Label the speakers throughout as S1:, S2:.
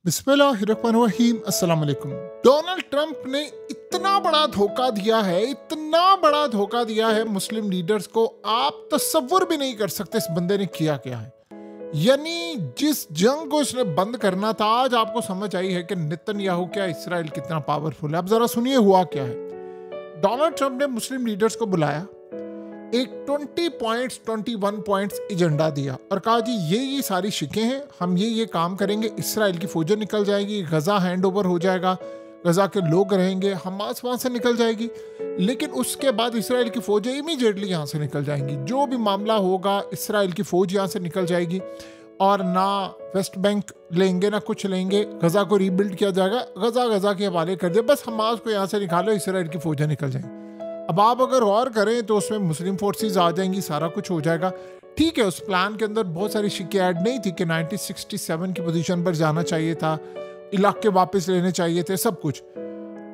S1: बिस्मिल्लाहिर्रहमानिर्रहीम। अस्सलाम वालेकुम। डोनाल्ड ट्रंप ने इतना बड़ा धोखा दिया है मुस्लिम लीडर्स को, आप तसव्वुर भी नहीं कर सकते इस बंदे ने किया क्या है। यानी जिस जंग को इसने बंद करना था, आज आपको समझ आई है कि नेतन्याहू क्या, इसराइल कितना पावरफुल है। अब जरा सुनिए हुआ क्या है। डोनाल्ड ट्रंप ने मुस्लिम लीडर्स को बुलाया, एक 21 पॉइंट्स एजेंडा दिया और कहा जी ये सारी शिकें हैं, हम ये काम करेंगे, इसराइल की फौजें निकल जाएगी, गजा हैंड ओवर हो जाएगा, गजा के लोग रहेंगे, हमास वहां से निकल जाएगी, लेकिन उसके बाद इसराइल की फौजें इमीडिएटली यहाँ से निकल जाएंगी। जो भी मामला होगा, इसराइल की फौज यहाँ से निकल जाएगी और ना वेस्ट बैंक लेंगे ना कुछ लेंगे, गजा को रीबिल्ड किया जाएगा, गजा के हवाले कर दिया, बस हमास को यहाँ से निकालो, इसराइल की फौजें निकल जाएंगी। अब आप अगर गौर करें तो उसमें मुस्लिम फोर्सेस आ जाएंगी, सारा कुछ हो जाएगा। ठीक है, उस प्लान के अंदर बहुत सारी शिकें ऐड नहीं थी कि 1967 की पोजीशन पर जाना चाहिए था, इलाके वापस लेने चाहिए थे, सब कुछ।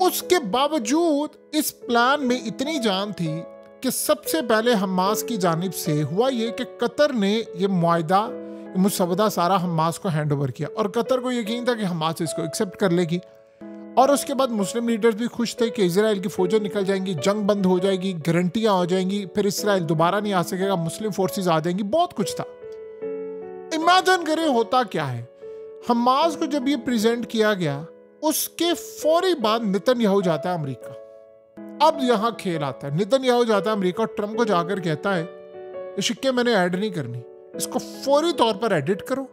S1: उसके बावजूद इस प्लान में इतनी जान थी कि सबसे पहले हमास की जानिब से हुआ ये कि कतर ने ये मुसवदा सारा हमास को हैंड ओवर किया और कतर को यकीन था कि हमास इसको एक्सेप्ट कर लेगी। और उसके बाद मुस्लिम लीडर्स भी खुश थे कि इजराइल की फौजें निकल जाएंगी, जंग बंद हो जाएगी, गारंटियां हो जाएंगी, फिर इसराइल दोबारा नहीं आ सकेगा, मुस्लिम फोर्सेस आ जाएंगी, बहुत कुछ था। इमेजिन करें होता क्या है। हमास को जब ये प्रेजेंट किया गया, उसके फौरी बाद नेतन्याहू जाता है अमेरिका। अब यहां खेल आता है, नेतन्याहू जाता है अमेरिका और ट्रंप को जाकर कहता है ये शिक्के मैंने ऐड नहीं करनी, इसको फौरी तौर पर एडिट करो,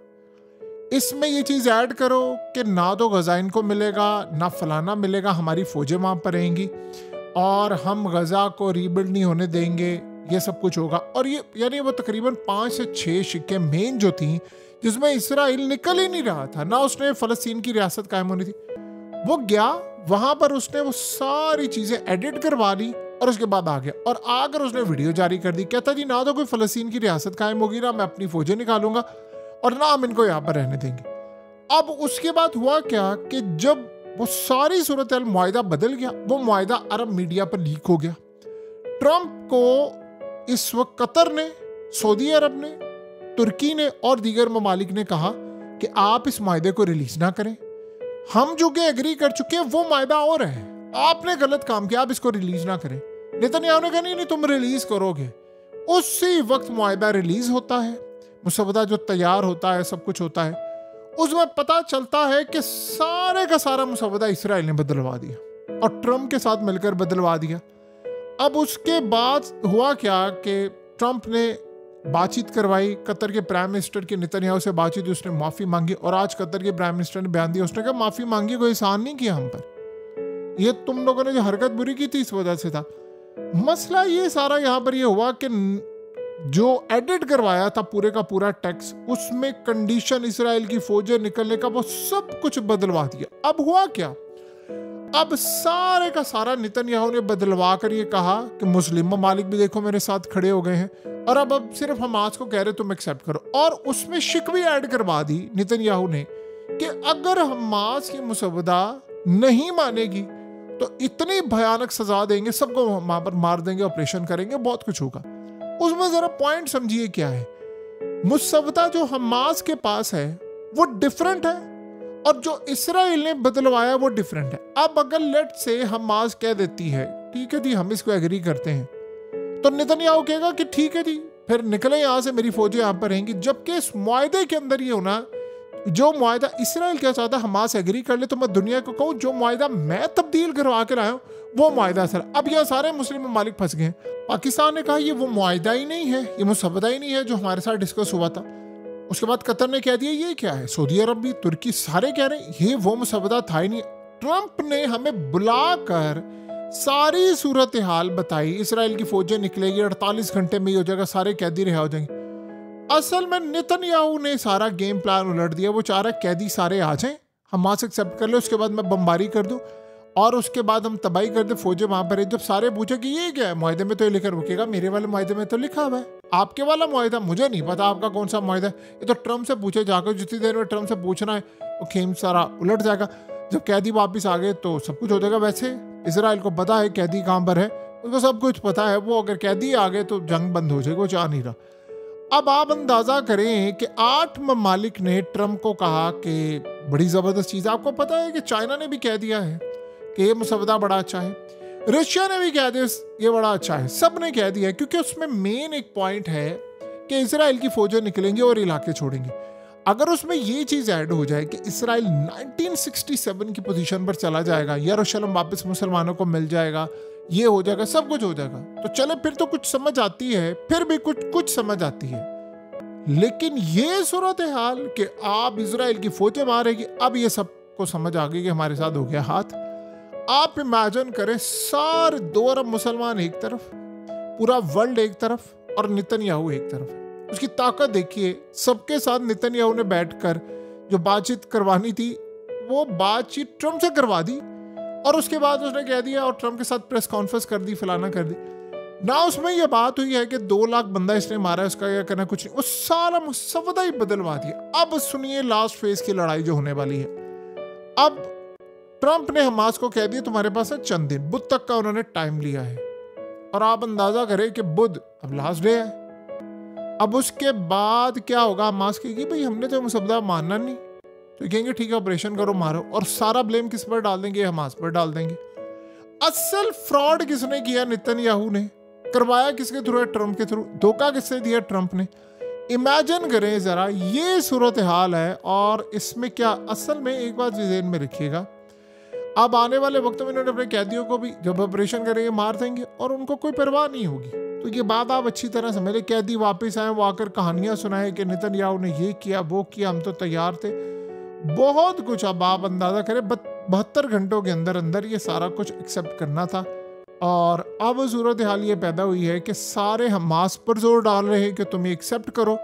S1: इसमें ये चीज ऐड करो कि ना तो गजाइन को मिलेगा ना फलाना मिलेगा, हमारी फौजें वहां पर रहेंगी और हम गजा को रीबिल्ड नहीं होने देंगे, ये सब कुछ होगा। और ये यानी वो तकरीबन 5 से 6 शिक्के मेन जो थी, जिसमें इसराइल निकल ही नहीं रहा था, ना उसने फलस्तीन की रियासत कायम होनी थी। वो गया वहां पर, उसने वो सारी चीजें एडिट करवा ली और उसके बाद आ गया और आकर उसने वीडियो जारी कर दी, कहता जी ना तो कोई फलस्तीन की रियासत कायम होगी, ना मैं अपनी फौजें निकालूंगा और ना हम इनको यहाँ पर रहने देंगे। अब उसके बाद हुआ क्या कि जब वो सारी सूरत मुआहिदा बदल गया, वो मुआहिदा अरब मीडिया पर लीक हो गया। ट्रंप को इस वक्त कतर ने, सऊदी अरब ने, तुर्की ने और दीगर ममालिक ने कहा कि आप इस मुआहिदे को रिलीज ना करें, हम जो कि एग्री कर चुके हैं वो मुआहिदा और है, आपने गलत काम किया, आप इसको रिलीज ना करें। नेतन्याहू ने कहा नहीं तुम रिलीज करोगे। उसी वक्त मुआहिदा रिलीज होता है, मुसवदा जो तैयार होता है, सब कुछ होता है, उसमें पता चलता है कि सारे का सारा मुसवदा इसराइल ने बदलवा दिया और ट्रंप के साथ मिलकर बदलवा दिया। अब उसके बाद हुआ क्या कि ट्रंप ने बातचीत करवाई, कतर के प्राइम मिनिस्टर की नेतन्याहू से बातचीत, उसने माफी मांगी और आज कतर के प्राइम मिनिस्टर ने बयान दिया, उसने कहा माफी मांगी, कोई एहसान नहीं किया हम पर, ये तुम लोगों ने जो हरकत बुरी की थी इस वजह से था। मसला ये सारा यहाँ पर ये हुआ कि जो एडिट करवाया था पूरे का पूरा टेक्स्ट, उसमें कंडीशन इसराइल की फौजें निकलने का वो सब कुछ बदलवा दिया। अब हुआ क्या, अब सारे का सारा नेतन्याहू ने बदलवा कर ये कहा कि मुस्लिम ममालिक भी देखो मेरे साथ खड़े हो गए हैं और अब सिर्फ हमास को कह रहे तुम एक्सेप्ट करो। और उसमें शिक भी ऐड करवा दी नेतन्याहू ने कि अगर हमास की मुसवदा नहीं मानेगी तो इतनी भयानक सजा देंगे, सबको वहां पर मार देंगे, ऑपरेशन करेंगे, बहुत कुछ होगा। उसमें जरा पॉइंट समझिए क्या है। मुसवदा जो हमास के पास है वो डिफरेंट है और जो इसराइल ने बदलवाया वो डिफरेंट है। अब अगर लेट से हमास कह देती है ठीक है जी हम इसको एग्री करते हैं, तो नेतन्याहू कहेगा कि ठीक है जी फिर निकले यहां से, मेरी फौजें यहां पर रहेंगी। जबकि इस मुआहिदे के अंदर ये होना, जो मुआहिदा इसराइल क्या चाहता है हमास एग्री कर ले, तो मैं दुनिया को कहूं जो मुआहिदा मैं तब्दील करवा कर आया हूं वो मुआहिदा सर। अब यह सारे मुस्लिम ममालिक फंस गए। पाकिस्तान ने कहा ये वो मुआहिदा ही नहीं है, ये मुसवदा ही नहीं है जो हमारे साथ डिस्कस हुआ था। उसके बाद कतर ने कह दिया ये क्या है, सऊदी अरब भी, तुर्की, सारे कह रहे हैं ये वो मुसवदा था ही नहीं। ट्रंप ने हमें बुलाकर सारी सूरत हाल बताई, इसराइल की फौजें निकलेगी, 48 घंटे में ही हो जाएगा, सारे कैदी रिहा हो जाएंगे। असल में नेतन्याहू ने सारा गेम प्लान उलट दिया। वो चाह रहा है कैदी सारे आ जाएं, हमास एक्सेप्ट कर ले, उसके बाद मैं बमबारी कर दूं और उसके बाद हम तबाही कर दे, फौजें वहां पर है। जब सारे पूछे कि ये क्या है, मुआहिदे में तो ये लिखा रुकेगा, मेरे वाले मुआहिदे में तो लिखा हुआ है, आपके वाला मुआहिदा मुझे नहीं पता आपका कौन सा मुआहिदा है, ये तो ट्रंप से पूछे जाकर, जितनी देर में ट्रंप से पूछना है वो खेम सारा उलट जाएगा। जब कैदी वापिस आ गए तो सब कुछ हो जाएगा। वैसे इसराइल को पता है कैदी कहां पर है, उसको सब कुछ पता है, वो अगर कैदी आ गए तो जंग बंद हो जाएगी, वो चाह नहीं रहा। अब आप अंदाजा करें कि 8 ममालिक ने ट्रंप को कहा कि बड़ी ज़बरदस्त चीज़ है। आपको पता है कि चाइना ने भी कह दिया है कि ये मसवदा बड़ा अच्छा है, रशिया ने भी कह दिया ये बड़ा अच्छा है, सब ने कह दिया है, क्योंकि उसमें मेन एक पॉइंट है कि इसराइल की फौजें निकलेंगी और इलाके छोड़ेंगे। अगर उसमें ये चीज़ ऐड हो जाए कि इसराइल 1967 की पोजीशन पर चला जाएगा, यरूशलेम वापस मुसलमानों को मिल जाएगा, ये हो जाएगा, सब कुछ हो जाएगा, तो चले फिर तो कुछ समझ आती है, फिर भी कुछ समझ आती है। लेकिन ये सूरत हाल कि आप इसराइल की फौजें मारेगी, अब ये सबको समझ आ गई कि हमारे साथ हो गया हाथ। आप इमेजिन करें, सारे 2 अरब मुसलमान एक तरफ, पूरा वर्ल्ड एक तरफ और नेतन्याहू एक तरफ। उसकी ताकत देखिए, सबके साथ नेतन्याहू ने बैठकर जो बातचीत करवानी थी वो बातचीत ट्रम्प से करवा दी, और उसके बाद उसने कह दिया और ट्रम्प के साथ प्रेस कॉन्फ्रेंस कर दी, फलाना कर दी ना। उसमें यह बात हुई है कि 2 लाख बंदा इसने मारा है, उसका क्या करना, कुछ नहीं, वो सारा मुसवदा ही बदलवा दिया। अब सुनिए लास्ट फेज की लड़ाई जो होने वाली है। अब ट्रम्प ने हमास को कह दिया तुम्हारे पास है चंद दिन, बुध तक का उन्होंने टाइम लिया है, और आप अंदाजा करें कि बुध अब लास्ट डे है। अब उसके बाद क्या होगा, हमास कहेगी भाई हमने तो मुसवदा मानना नहीं, तो कहेंगे ठीक है ऑपरेशन करो, मारो, और सारा ब्लेम किस पर डाल देंगे, हमास पर डाल देंगे। असल फ्रॉड किसने किया, नेतन्याहू ने। करवाया किसके थ्रू है, ट्रम्प के थ्रू। धोखा किससे दिया, ट्रम्प ने। इमेजिन करें जरा, ये सूरत हाल है। और इसमें क्या असल में एक बात ज़हन में रखिएगा, अब आने वाले वक्त में इन्होंने अपने कैदियों को भी जब ऑपरेशन करेंगे मार देंगे और उनको कोई परवाह नहीं होगी। तो ये बात आप अच्छी तरह समझ, कैदी वापस आए, वो आकर कहानियां सुनाए कि नेतन्याहू ने ये किया वो किया, हम तो तैयार थे, बहुत कुछ। अब आप अंदाजा करें 72 घंटों के अंदर अंदर ये सारा कुछ एक्सेप्ट करना था। और अब सूरत हाल ये पैदा हुई है कि सारे हमास पर जोर डाल रहे हैं कि तुम ये एक्सेप्ट करो,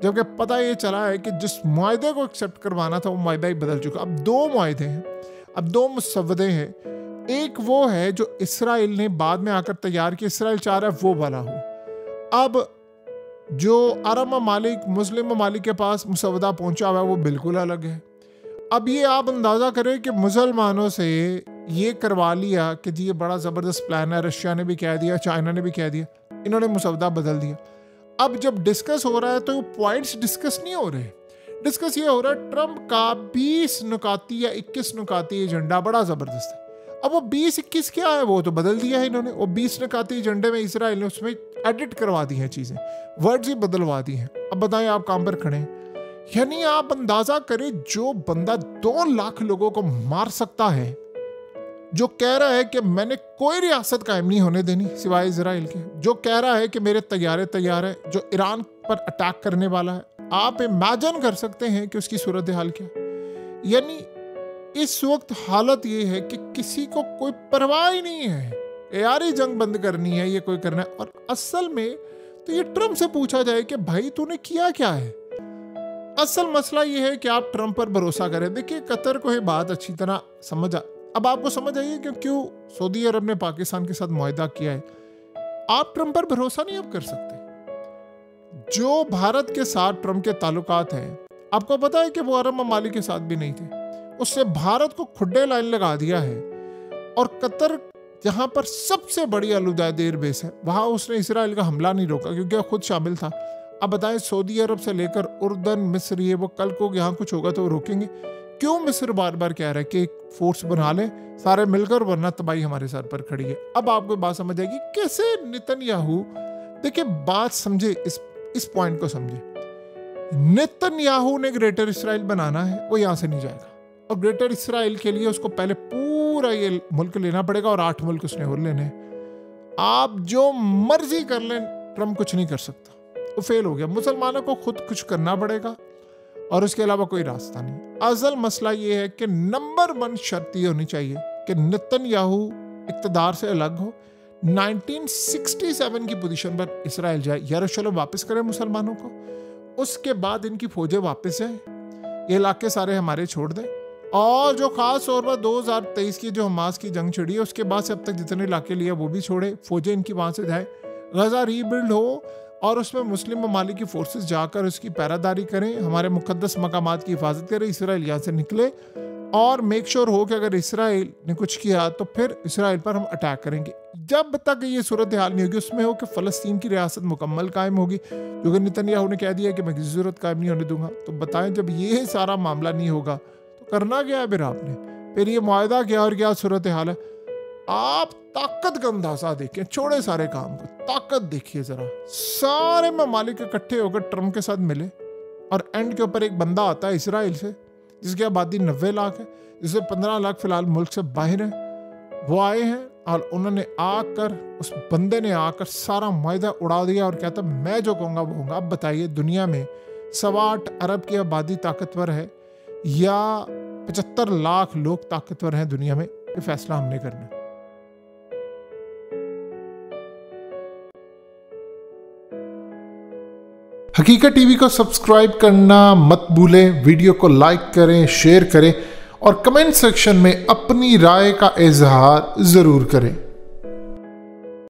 S1: जबकि पता ये चला है कि जिस मुआहदे को एक्सेप्ट करवाना था वो मुआहदा ही बदल चुका। अब 2 मुआहदे हैं, अब 2 मुसवदे हैं। एक वो है जो इसराइल ने बाद में आकर तैयार किया, इसराइल चाह रहा है वो वाला हो। अब जो अरब ममालिक, मुस्लिम ममालिक के पास मुसवदा पहुंचा हुआ है वो बिल्कुल अलग है। अब ये आप अंदाज़ा करें कि मुसलमानों से ये करवा लिया कि जी ये बड़ा ज़बरदस्त प्लान है, रशिया ने भी कह दिया, चाइना ने भी कह दिया, इन्होंने मुसवदा बदल दिया। अब जब डिस्कस हो रहा है तो पॉइंट्स डिस्कस नहीं हो रहे, डिस्कस ये हो रहा है ट्रम्प का 20 नुकाती या 21 नुकाती एजेंडा बड़ा ज़बरदस्त है। अब वो 20-21 क्या है, वो तो बदल दिया है इन्होंने। वो 20 नुकाती एजेंडे में इसराइल ने उसमें एडिट करवा दी हैं चीज़ें, वर्ड्स ही बदलवा दी हैं। अब बताएं आप काम पर खड़े हैं। यानी आप अंदाजा करें, जो बंदा 2 लाख लोगों को मार सकता है, जो कह रहा है कि मैंने कोई रियासत कायम नहीं होने देनी सिवाय इजराइल के, जो कह रहा है कि मेरे तैयार है, जो ईरान पर अटैक करने वाला है, आप इमेजिन कर सकते हैं कि उसकी सूरत हाल क्या। यानी इस वक्त हालत ये है कि किसी को कोई परवाह ही नहीं है, यार ये जंग बंद करनी है, ये कोई करना है। और असल में तो ये ट्रम्प से पूछा जाए कि भाई तूने किया क्या है। असल मसला ये है कि आप ट्रम्प पर भरोसा करें। देखिए कतर को ये बात अच्छी तरह समझ अब आपको समझ आइए कि क्यों सऊदी अरब ने पाकिस्तान के साथ मुआहदा किया है। आप ट्रम्प पर भरोसा नहीं अब कर सकते। जो भारत के साथ ट्रम्प के ताल्लुकात हैं, आपको पता है कि वो अरब ममालिक के साथ भी नहीं थे, उससे भारत को खुड्डे लाइन लगा दिया है। और कतर जहां पर सबसे बड़ी आलूदा एयरबेस है, वहां उसने इसराइल का हमला नहीं रोका क्योंकि वो खुद शामिल था। अब बताएं, सऊदी अरब से लेकर उर्दन, मिस्र, ये वो कल को यहाँ कुछ होगा तो वो रोकेंगे क्यों? मिस्र बार बार कह रहा है कि एक फोर्स बना ले सारे मिलकर, वरना तबाही हमारे सर पर खड़ी है। अब आपको बात समझ आएगी कैसे नेतन्याहू। देखिए बात समझे, इस पॉइंट को समझे। नेतन्याहू ने ग्रेटर इसराइल बनाना है, वो यहाँ से नहीं जाएगा। और ग्रेटर इसराइल के लिए उसको पहले पूरा ये मुल्क लेना पड़ेगा, और 8 मुल्क उसने और लेने। आप जो मर्जी कर लें, ट्रम्प कुछ नहीं कर सकता, वो फेल हो गया। मुसलमानों को खुद कुछ करना पड़ेगा और उसके अलावा कोई रास्ता नहीं। असल मसला ये है कि नंबर 1 शर्त ये होनी चाहिए कि नेतन्याहू इक़्तिदार से अलग हो, 1967 की पोजीशन पर इसराइल जाए, यरूशलेम वापस करे मुसलमानों को, उसके बाद इनकी फौजें वापस जाए, ये इलाके सारे हमारे छोड़ दें। और जो खास तौर पर 2023 की जो हमास की जंग छिड़ी है, उसके बाद से अब तक जितने इलाके लिए वो भी छोड़े, फौजें इनकी वहाँ से जाए, गजा रीबिल्ड हो और उसमें मुस्लिम ममालिक की फोर्सेस जाकर उसकी पैरादारी करें, हमारे मुकद्दस मकामात की हिफाजत करें, इसराइल यहाँ से निकले। और मेक श्योर हो कि अगर इसराइल ने कुछ किया तो फिर इसराइल पर हम अटैक करेंगे। जब तक ये सूरत हाल नहीं होगी, उसमें हो कि फ़लस्तीन की रियासत मुकम्मल कायम होगी, क्योंकि नेतन्याहू ने कह दिया कि मैं किसी ज़रूरत कायम नहीं होने दूंगा। तो बताएं, जब ये सारा मामला नहीं होगा तो करना क्या है फिर आपने, फिर ये मुआहदा क्या और क्या सूरत हाल है। आप ताकत का अंदाजा देखें, छोड़े सारे काम को, ताकत देखिए जरा। सारे ममालिक इकट्ठे होकर ट्रम्प के साथ मिले और एंड के ऊपर एक बंदा आता है इसराइल से जिसकी आबादी 90 लाख है, जिससे 15 लाख फिलहाल मुल्क से बाहर है। वो आए हैं और उन्होंने आकर, उस बंदे ने आकर सारा मुआहदा उड़ा दिया और कहता मैं जो कहूँगा वो होगा। अब बताइए, दुनिया में 8.25 अरब की आबादी ताकतवर है या 75 लाख लोग ताकतवर हैं दुनिया में, ये फैसला हमने करना है। हकीकत टीवी को सब्सक्राइब करना मत भूलें, वीडियो को लाइक करें, शेयर करें और कमेंट सेक्शन में अपनी राय का इजहार जरूर करें।